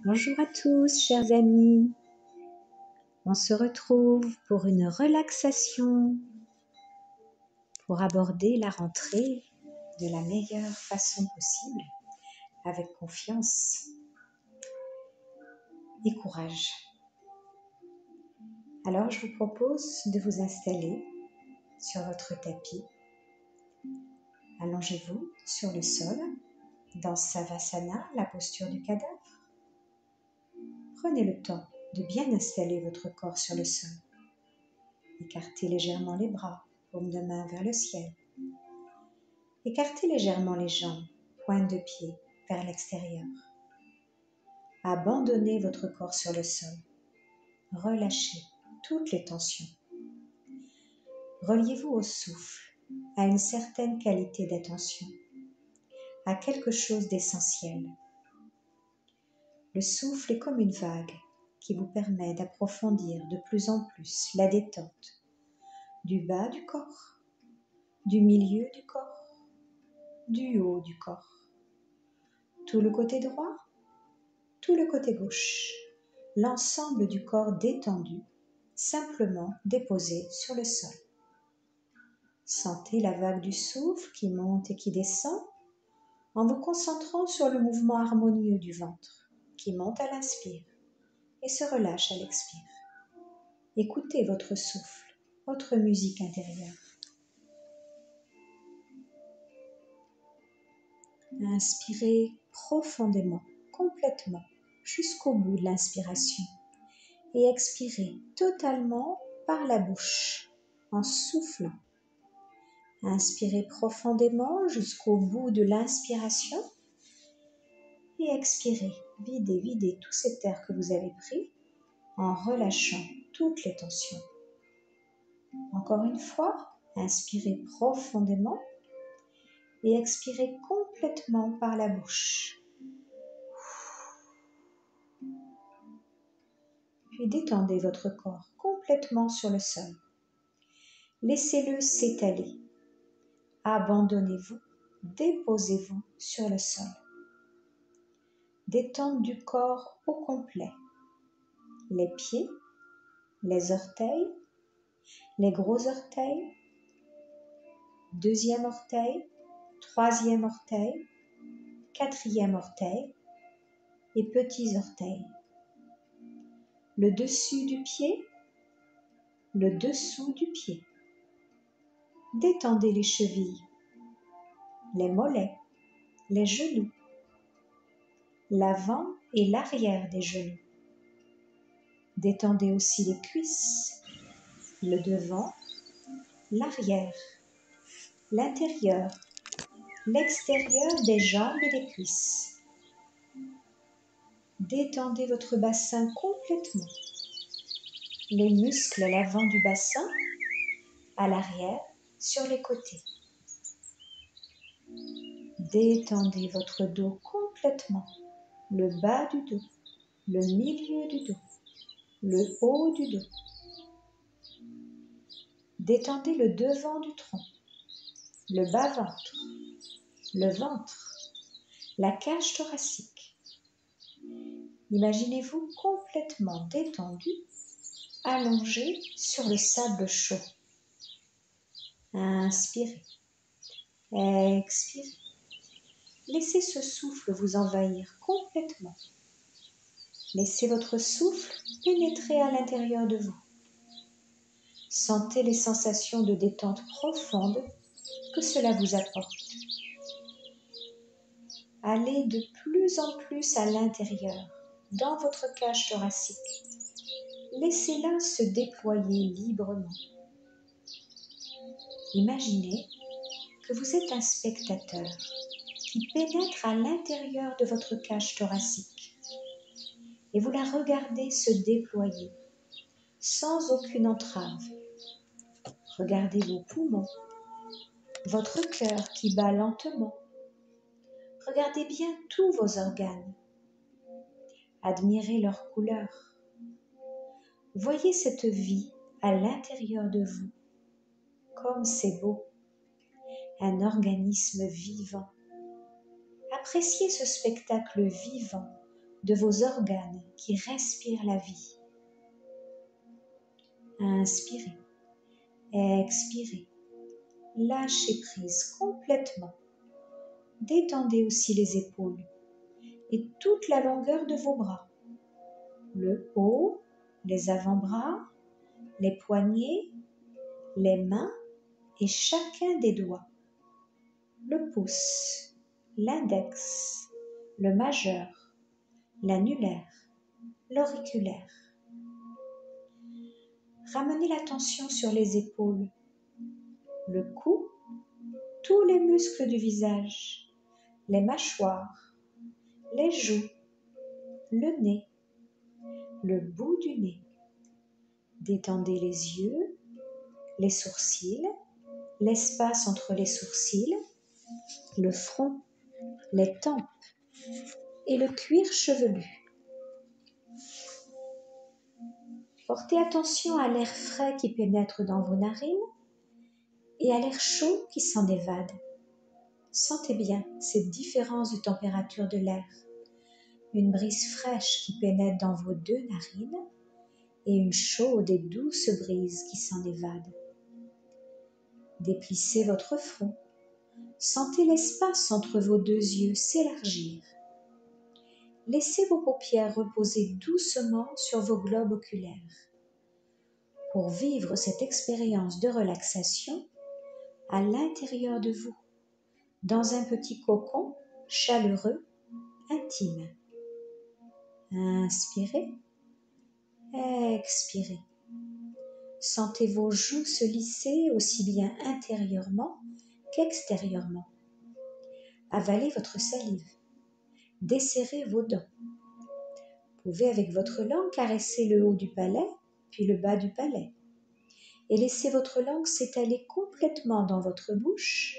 Bonjour à tous, chers amis. On se retrouve pour une relaxation pour aborder la rentrée de la meilleure façon possible, avec confiance et courage. Alors, je vous propose de vous installer sur votre tapis. Allongez-vous sur le sol, dans Savasana, la posture du cadavre. Prenez le temps de bien installer votre corps sur le sol. Écartez légèrement les bras, paume de main vers le ciel. Écartez légèrement les jambes, pointe de pied vers l'extérieur. Abandonnez votre corps sur le sol. Relâchez toutes les tensions. Reliez-vous au souffle, à une certaine qualité d'attention, à quelque chose d'essentiel. Le souffle est comme une vague qui vous permet d'approfondir de plus en plus la détente du bas du corps, du milieu du corps, du haut du corps, tout le côté droit, tout le côté gauche, l'ensemble du corps détendu, simplement déposé sur le sol. Sentez la vague du souffle qui monte et qui descend en vous concentrant sur le mouvement harmonieux du ventre qui monte à l'inspire et se relâche à l'expire. Écoutez votre souffle, votre musique intérieure. Inspirez profondément, complètement, jusqu'au bout de l'inspiration et expirez totalement par la bouche en soufflant. Inspirez profondément jusqu'au bout de l'inspiration et expirez, videz tout cet air que vous avez pris en relâchant toutes les tensions. Encore une fois, inspirez profondément et expirez complètement par la bouche. Puis détendez votre corps complètement sur le sol. Laissez-le s'étaler. Abandonnez-vous, déposez-vous sur le sol. Détente du corps au complet. Les pieds, les orteils, les gros orteils, deuxième orteil, troisième orteil, quatrième orteil et petits orteils. Le dessus du pied, le dessous du pied. Détendez les chevilles, les mollets, les genoux, l'avant et l'arrière des genoux. Détendez aussi les cuisses, le devant, l'arrière, l'intérieur, l'extérieur des jambes et des cuisses. Détendez votre bassin complètement. Les muscles à l'avant du bassin, à l'arrière, sur les côtés. Détendez votre dos complètement. Le bas du dos, le milieu du dos, le haut du dos. Détendez le devant du tronc, le bas-ventre, le ventre, la cage thoracique. Imaginez-vous complètement détendu, allongé sur le sable chaud. Inspirez, expirez. Laissez ce souffle vous envahir complètement. Laissez votre souffle pénétrer à l'intérieur de vous. Sentez les sensations de détente profonde que cela vous apporte. Allez de plus en plus à l'intérieur, dans votre cage thoracique. Laissez-la se déployer librement. Imaginez que vous êtes un spectateur qui pénètre à l'intérieur de votre cage thoracique et vous la regardez se déployer sans aucune entrave. Regardez vos poumons, votre cœur qui bat lentement. Regardez bien tous vos organes. Admirez leur couleur. Voyez cette vie à l'intérieur de vous, comme c'est beau, un organisme vivant. Appréciez ce spectacle vivant de vos organes qui respirent la vie. Inspirez, expirez, lâchez prise complètement. Détendez aussi les épaules et toute la longueur de vos bras, le haut, les avant-bras, les poignets, les mains et chacun des doigts, le pouce, l'index, le majeur, l'annulaire, l'auriculaire. Ramenez l'attention sur les épaules, le cou, tous les muscles du visage, les mâchoires, les joues, le nez, le bout du nez. Détendez les yeux, les sourcils, l'espace entre les sourcils, le front, les tempes et le cuir chevelu. Portez attention à l'air frais qui pénètre dans vos narines et à l'air chaud qui s'en évade. Sentez bien cette différence de température de l'air. Une brise fraîche qui pénètre dans vos deux narines et une chaude et douce brise qui s'en évade. Déplissez votre front. Sentez l'espace entre vos deux yeux s'élargir. Laissez vos paupières reposer doucement sur vos globes oculaires. Pour vivre cette expérience de relaxation à l'intérieur de vous, dans un petit cocon chaleureux, intime. Inspirez, expirez. Sentez vos joues se lisser aussi bien intérieurement qu'extérieurement. Avalez votre salive. Desserrez vos dents. Vous pouvez avec votre langue caresser le haut du palais, puis le bas du palais. Et laissez votre langue s'étaler complètement dans votre bouche,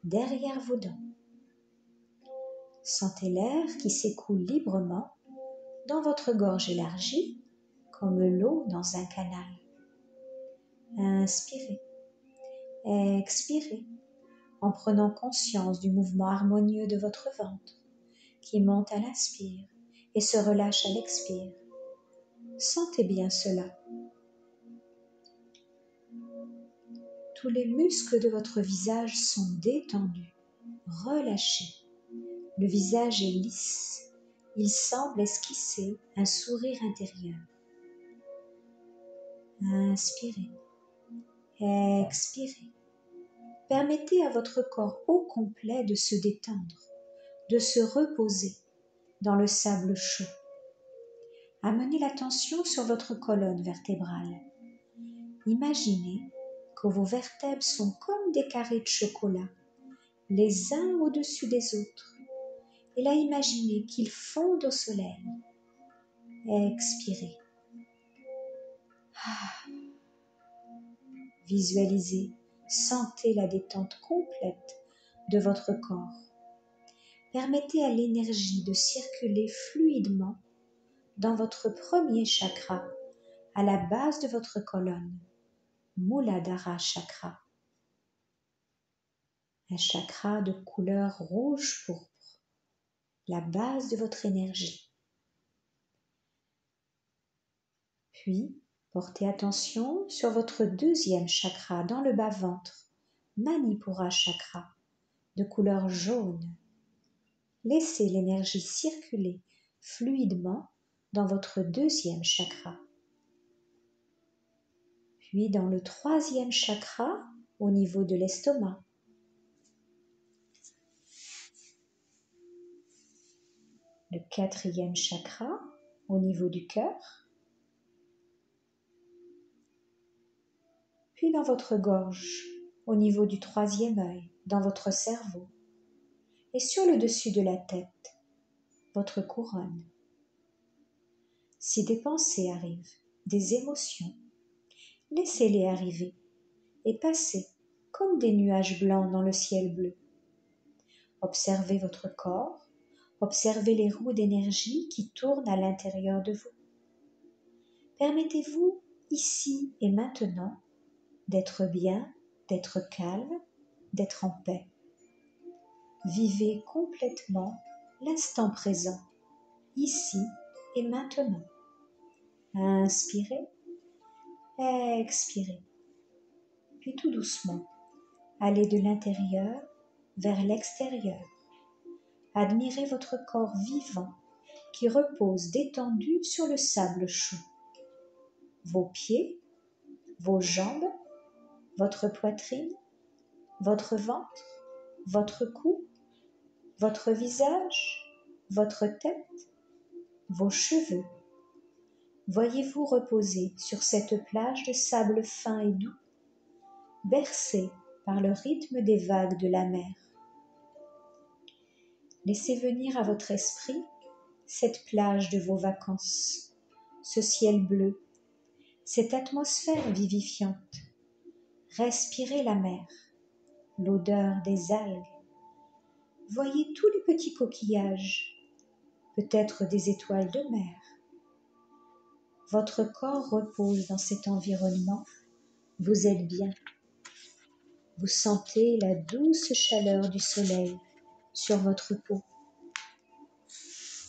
derrière vos dents. Sentez l'air qui s'écoule librement dans votre gorge élargie, comme l'eau dans un canal. Inspirez, expirez, en prenant conscience du mouvement harmonieux de votre ventre, qui monte à l'inspire et se relâche à l'expire. Sentez bien cela. Tous les muscles de votre visage sont détendus, relâchés. Le visage est lisse. Il semble esquisser un sourire intérieur. Inspirez, expirez. Permettez à votre corps au complet de se détendre, de se reposer dans le sable chaud. Amenez l'attention sur votre colonne vertébrale. Imaginez que vos vertèbres sont comme des carrés de chocolat, les uns au-dessus des autres. Et là, imaginez qu'ils fondent au soleil. Expirez. Visualisez, sentez la détente complète de votre corps. Permettez à l'énergie de circuler fluidement dans votre premier chakra, à la base de votre colonne, Muladhara chakra. Un chakra de couleur rouge-pourpre, la base de votre énergie. Puis, portez attention sur votre deuxième chakra dans le bas-ventre, Manipura chakra, de couleur jaune. Laissez l'énergie circuler fluidement dans votre deuxième chakra. Puis dans le troisième chakra, au niveau de l'estomac. Le quatrième chakra, au niveau du cœur. Puis dans votre gorge, au niveau du troisième œil, dans votre cerveau. Et sur le dessus de la tête, votre couronne. Si des pensées arrivent, des émotions, laissez-les arriver et passer comme des nuages blancs dans le ciel bleu. Observez votre corps, observez les roues d'énergie qui tournent à l'intérieur de vous. Permettez-vous, ici et maintenant, d'être bien, d'être calme, d'être en paix. Vivez complètement l'instant présent ici et maintenant. Inspirez, expirez. Puis tout doucement, allez de l'intérieur vers l'extérieur. Admirez votre corps vivant qui repose détendu sur le sable chaud. Vos pieds, vos jambes, votre poitrine, votre ventre, votre cou, votre visage, votre tête, vos cheveux. Voyez-vous reposer sur cette plage de sable fin et doux, bercé par le rythme des vagues de la mer. Laissez venir à votre esprit cette plage de vos vacances, ce ciel bleu, cette atmosphère vivifiante. Respirez la mer, l'odeur des algues. Voyez tous les petits coquillages, peut-être des étoiles de mer. Votre corps repose dans cet environnement. Vous êtes bien. Vous sentez la douce chaleur du soleil sur votre peau.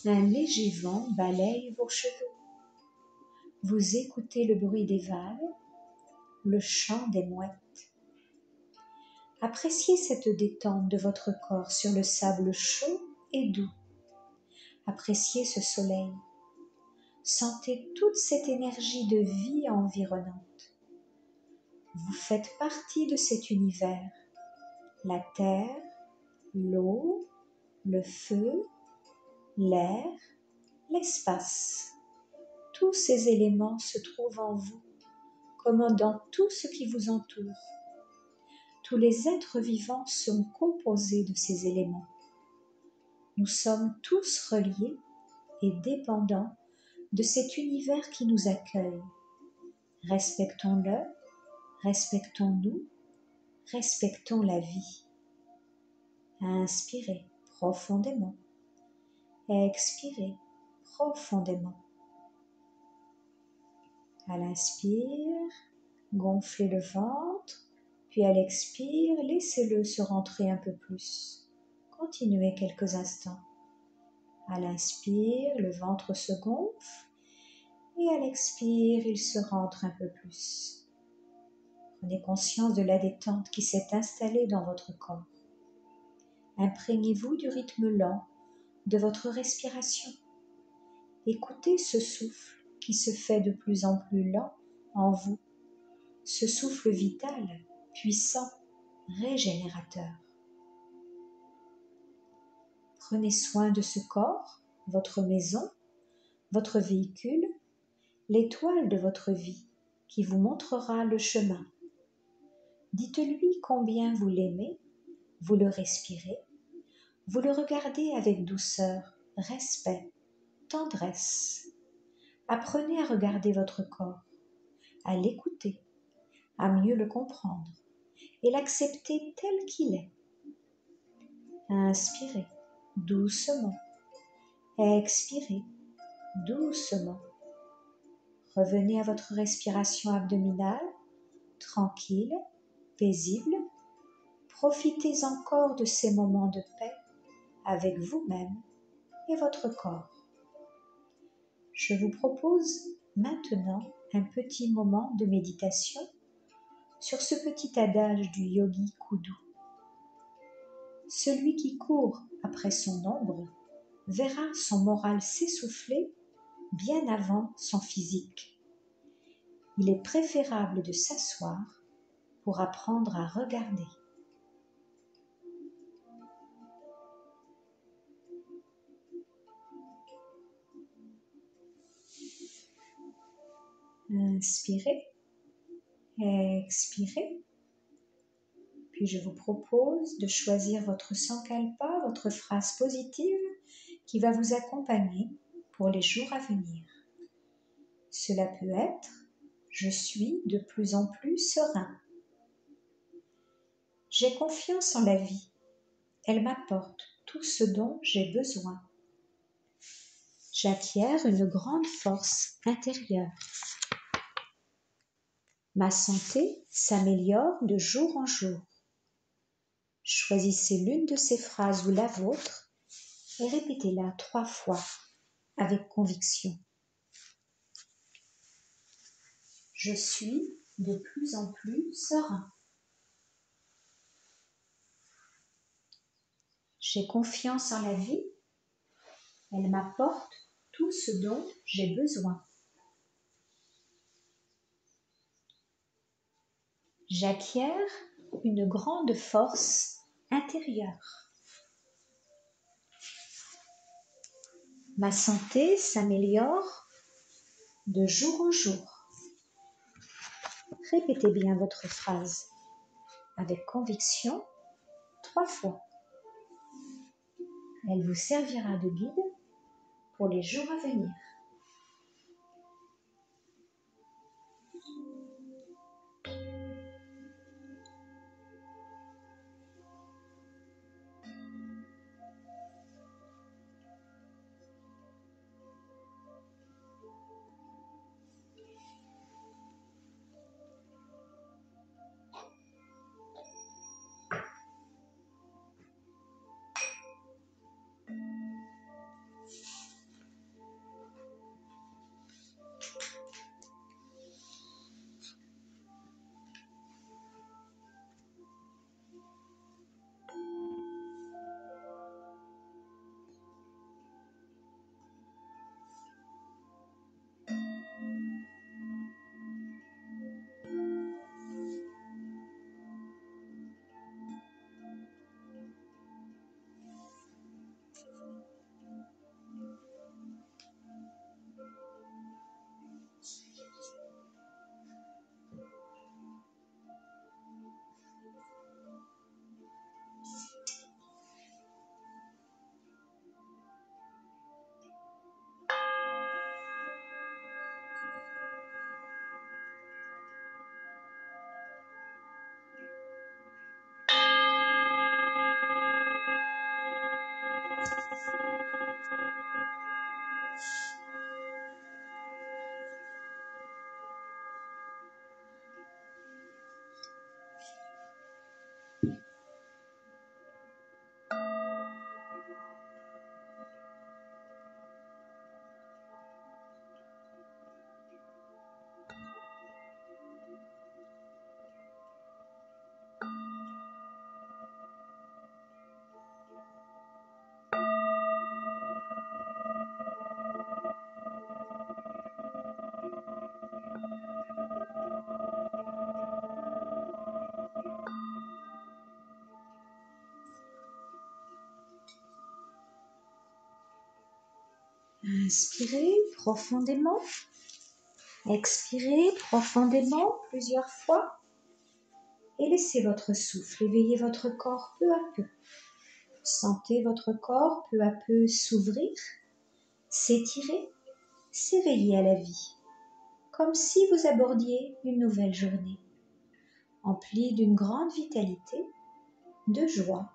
Un léger vent balaye vos cheveux. Vous écoutez le bruit des vagues, le chant des mouettes. Appréciez cette détente de votre corps sur le sable chaud et doux. Appréciez ce soleil. Sentez toute cette énergie de vie environnante. Vous faites partie de cet univers. La terre, l'eau, le feu, l'air, l'espace. Tous ces éléments se trouvent en vous, comme dans tout ce qui vous entoure. Tous les êtres vivants sont composés de ces éléments. Nous sommes tous reliés et dépendants de cet univers qui nous accueille. Respectons-le, respectons-nous, respectons la vie. Inspirez profondément, expirez profondément. À l'inspire, gonflez le ventre, puis à l'expire, laissez-le se rentrer un peu plus. Continuez quelques instants. À l'inspire, le ventre se gonfle et à l'expire, il se rentre un peu plus. Prenez conscience de la détente qui s'est installée dans votre corps. Imprégnez-vous du rythme lent de votre respiration. Écoutez ce souffle qui se fait de plus en plus lent en vous, ce souffle vital, puissant, régénérateur. Prenez soin de ce corps, votre maison, votre véhicule, l'étoile de votre vie qui vous montrera le chemin. Dites-lui combien vous l'aimez, vous le respirez, vous le regardez avec douceur, respect, tendresse. Apprenez à regarder votre corps, à l'écouter, à mieux le comprendre et l'accepter tel qu'il est. Inspirez doucement, expirez doucement. Revenez à votre respiration abdominale, tranquille, paisible. Profitez encore de ces moments de paix avec vous-même et votre corps. Je vous propose maintenant un petit moment de méditation sur ce petit adage du yogi Kudu. Celui qui court après son ombre verra son moral s'essouffler bien avant son physique. Il est préférable de s'asseoir pour apprendre à regarder. Inspirez, expirez. Puis je vous propose de choisir votre sankalpa, votre phrase positive qui va vous accompagner pour les jours à venir. Cela peut être « Je suis de plus en plus serein ». J'ai confiance en la vie. Elle m'apporte tout ce dont j'ai besoin. J'acquiers une grande force intérieure. Ma santé s'améliore de jour en jour. Choisissez l'une de ces phrases ou la vôtre et répétez-la 3 fois. avec conviction. Je suis de plus en plus serein. J'ai confiance en la vie. Elle m'apporte tout ce dont j'ai besoin. J'acquiers une grande force intérieure. Ma santé s'améliore de jour en jour. Répétez bien votre phrase avec conviction 3 fois. Elle vous servira de guide pour les jours à venir. Inspirez profondément. Expirez profondément plusieurs fois et laissez votre souffle éveiller votre corps peu à peu. Sentez votre corps peu à peu s'ouvrir, s'étirer, s'éveiller à la vie, comme si vous abordiez une nouvelle journée, emplie d'une grande vitalité, de joie,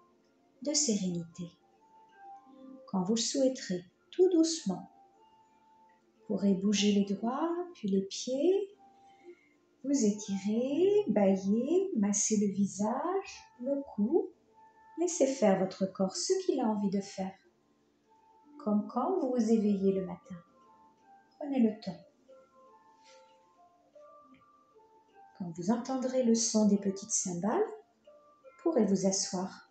de sérénité. Quand vous le souhaiterez, tout doucement, vous pourrez bouger les doigts, puis les pieds, vous étirez, bailler, masser le visage, le cou. Laissez faire votre corps ce qu'il a envie de faire, comme quand vous vous éveillez le matin. Prenez le temps. Quand vous entendrez le son des petites cymbales, vous pourrez vous asseoir.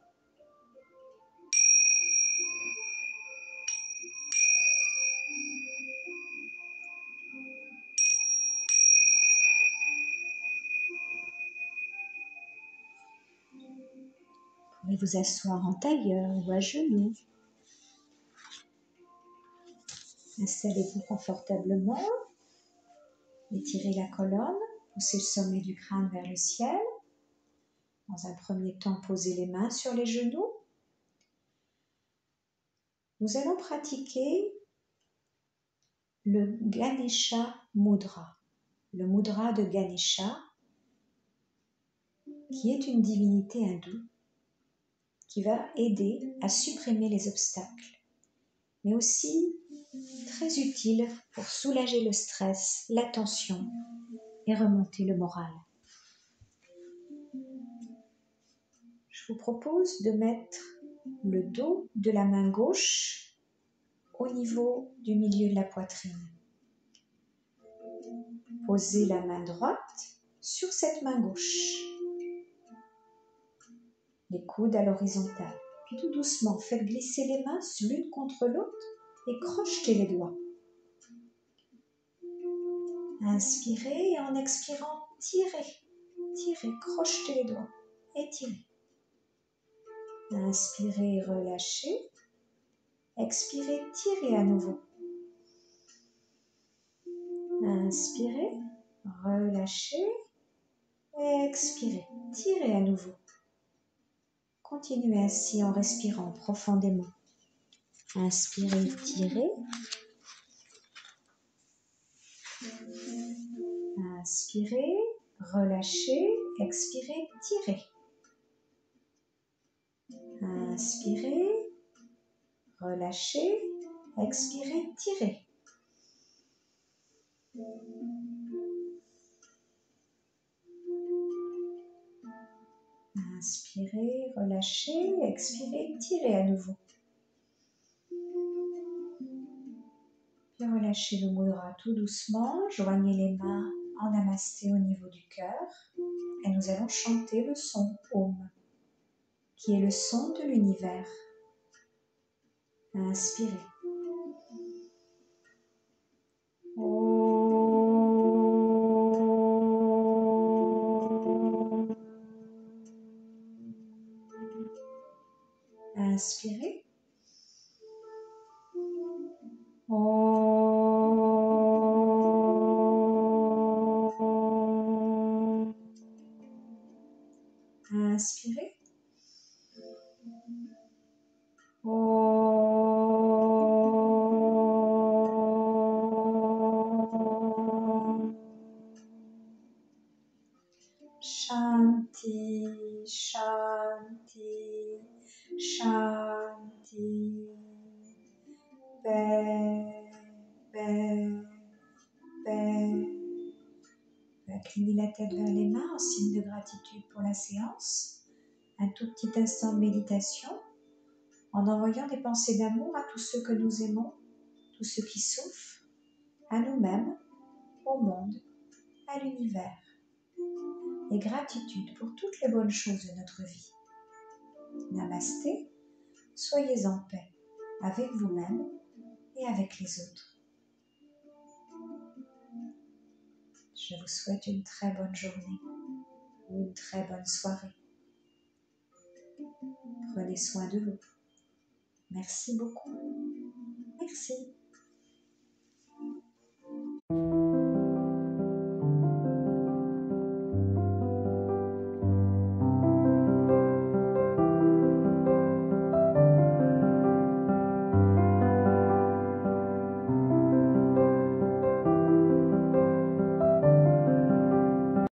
Vous pouvez vous asseoir en tailleur ou à genoux. Installez-vous confortablement. Étirez la colonne, poussez le sommet du crâne vers le ciel. Dans un premier temps, posez les mains sur les genoux. Nous allons pratiquer le Ganesha Mudra. Le Mudra de Ganesha, qui est une divinité hindoue, qui va aider à supprimer les obstacles, mais aussi très utile pour soulager le stress, la tension et remonter le moral. Je vous propose de mettre le dos de la main gauche au niveau du milieu de la poitrine. Posez la main droite sur cette main gauche. Les coudes à l'horizontale. Puis tout doucement, faites glisser les mains l'une contre l'autre et crochetez les doigts. Inspirez et en expirant, tirez, tirez, crochetez les doigts et tirez. Inspirez, relâchez. Expirez, tirez à nouveau. Inspirez, relâchez. Expirez, tirez à nouveau. Continuez ainsi en respirant profondément. Inspirez, tirez. Inspirez, relâchez, expirez, tirez. Inspirez, relâchez, expirez, tirez. Inspirez, relâchez, expirez, tirez à nouveau. Puis relâchez le mudra tout doucement, joignez les mains en namasté au niveau du cœur et nous allons chanter le son Om, qui est le son de l'univers. Inspirez. Inspirez. Inspirez. Shanti, Shanti, Shanti. Paix, paix, paix. Inclinez la tête vers les mains en signe de gratitude pour la séance. Un tout petit instant de méditation en envoyant des pensées d'amour à tous ceux que nous aimons, tous ceux qui souffrent, à nous-mêmes, au monde, à l'univers. Et gratitude pour toutes les bonnes choses de notre vie. Namasté, soyez en paix avec vous-même et avec les autres. Je vous souhaite une très bonne journée ou une très bonne soirée. Prenez soin de vous. Merci beaucoup. Merci.